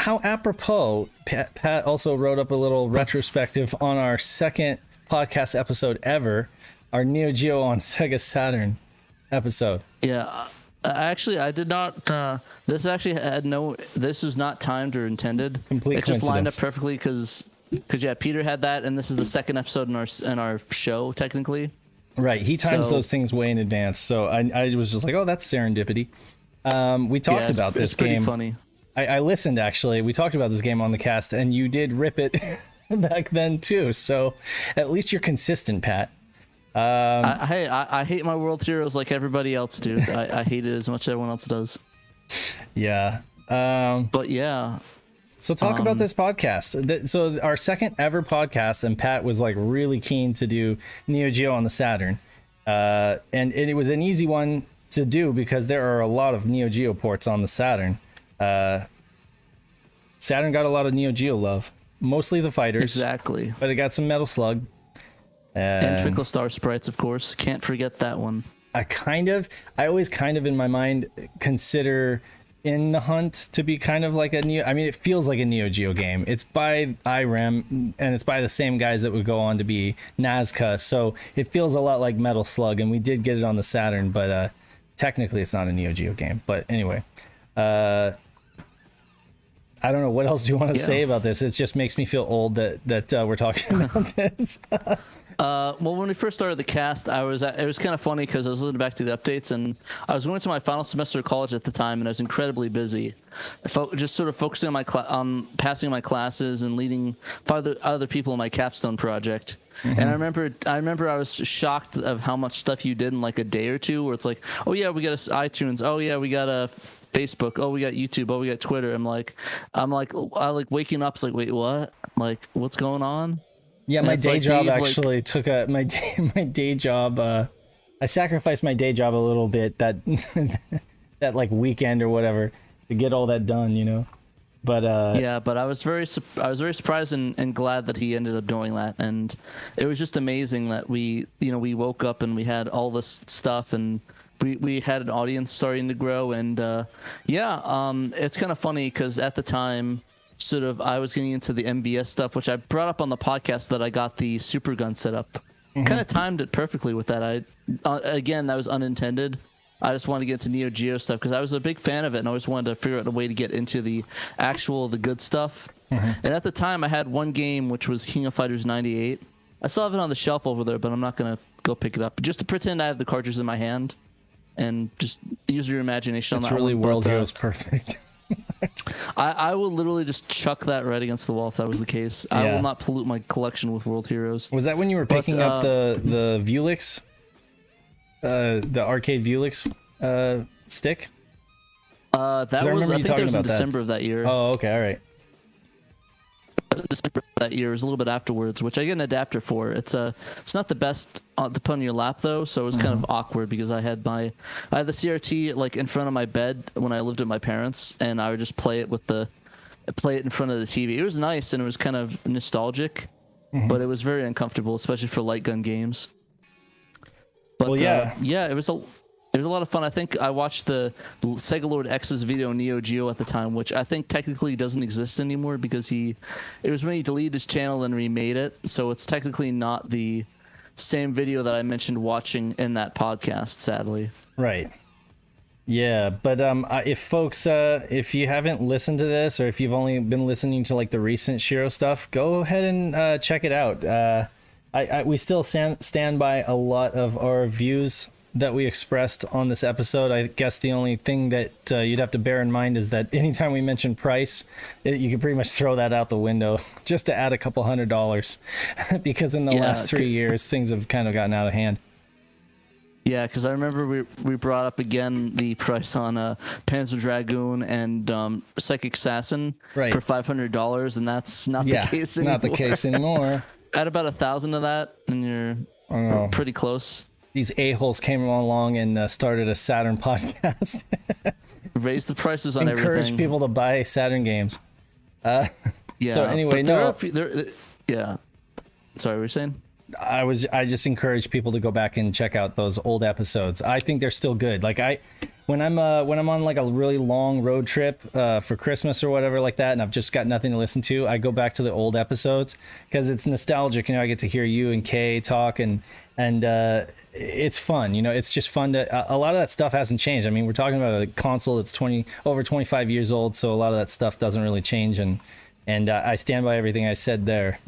how apropos, Pat also wrote up a little retrospective on our second podcast episode ever, our Neo Geo on Sega Saturn episode. Yeah, actually, I did not. This actually had no. This was not timed or intended. Complete It just lined up coincidence. perfectly because yeah, Peter had that, and this is the second episode in our show technically. Right, he times So- those things way in advance, so I was just like, oh, that's serendipity. We talked Yeah, about this it's pretty game. funny. I listened, actually. We talked about this game on the cast, and you did rip it back then, too. So at least you're consistent, Pat. I hate my World Heroes like everybody else, dude. I hate it as much as everyone else does. Yeah. But yeah, So talk about this podcast. So our second ever podcast, and Pat was like really keen to do Neo Geo on the Saturn. And it was an easy one to do because there are a lot of Neo Geo ports on the Saturn. Saturn got a lot of Neo Geo love, mostly the fighters, exactly. but it got some Metal Slug. And Twinkle Star Sprites, of course. Can't forget that one. I always kind of in my mind consider In the Hunt to be kind of like a Neo. I mean, it feels like a Neo Geo game. It's by IREM, and it's by the same guys that would go on to be Nazca. So it feels a lot like Metal Slug, and we did get it on the Saturn, but technically it's not a Neo Geo game. But anyway, I don't know. What else do you want to say about this? It just makes me feel old that we're talking about this. Well, when we first started the cast, it was kind of funny because I was listening back to the updates, and I was going to my final semester of college at the time, and I was incredibly busy, just sort of focusing on on passing my classes and leading other people in my capstone project. Mm-hmm. And I remember I was shocked of how much stuff you did in like a day or two, where it's like, oh yeah, we got iTunes, oh yeah, we got a Facebook, oh we got YouTube, oh we got Twitter. I like waking up, it's like, wait, what? Like, what's going on? Yeah, my day job actually took my day job. I sacrificed my day job a little bit that that like weekend or whatever to get all that done, you know. But but I was very surprised and glad that he ended up doing that, and it was just amazing that we woke up and we had all this stuff, and we had an audience starting to grow, and it's kind of funny because at the time, sort of, I was getting into the MBS stuff, which I brought up on the podcast that I got the super gun set up. Mm-hmm. Kind of timed it perfectly with that. Again, that was unintended. I just wanted to get into Neo Geo stuff because I was a big fan of it, and I always wanted to figure out a way to get into the good stuff. Mm-hmm. And at the time, I had one game, which was King of Fighters 98. I still have it on the shelf over there, but I'm not going to go pick it up. Just to pretend I have the cartridge in my hand and just use your imagination on that. It's really World Heroes perfect. I will literally just chuck that right against the wall if that was the case. Yeah. I will not pollute my collection with World Heroes. Was that when you were picking up the Vulix? The arcade Vulix stick? I think that was in December of that year. Oh, okay, all right. December of that year, it was a little bit afterwards, which I get an adapter for. It's not the best to put on your lap though, so it was kind of awkward because I had the CRT like in front of my bed when I lived with my parents, and I would just play it in front of the TV. It was nice and it was kind of nostalgic, but it was very uncomfortable, especially for light gun games. But it was a lot of fun. I think I watched the Sega Lord X's video Neo Geo at the time, which I think technically doesn't exist anymore because it was when he deleted his channel and remade it. So it's technically not the same video that I mentioned watching in that podcast, sadly. Right. Yeah, but if folks, if you haven't listened to this, or if you've only been listening to like the recent SHIRO stuff, go ahead and check it out. We still stand by a lot of our views that we expressed on this episode. I guess the only thing that you'd have to bear in mind is that anytime we mention price, you can pretty much throw that out the window just to add a couple $100 because in the last 3 years things have kind of gotten out of hand. Yeah, because I remember we brought up again the price on Panzer Dragoon and Psychic Assassin for $500, and that's not the case anymore. Not the case anymore. Add about 1,000 of that, and you're pretty close. These a-holes came along and started a Saturn podcast. Raise the prices on everything. Encourage people to buy Saturn games. So anyway, yeah. Sorry, what were you saying? I just encourage people to go back and check out those old episodes. I think they're still good. Like when I'm on like a really long road trip for Christmas or whatever like that, and I've just got nothing to listen to, I go back to the old episodes because it's nostalgic. You know, I get to hear you and Kay talk, and it's fun. You know, it's just fun to. A lot of that stuff hasn't changed. I mean, we're talking about a console that's over 25 years old, so a lot of that stuff doesn't really change, and I stand by everything I said there.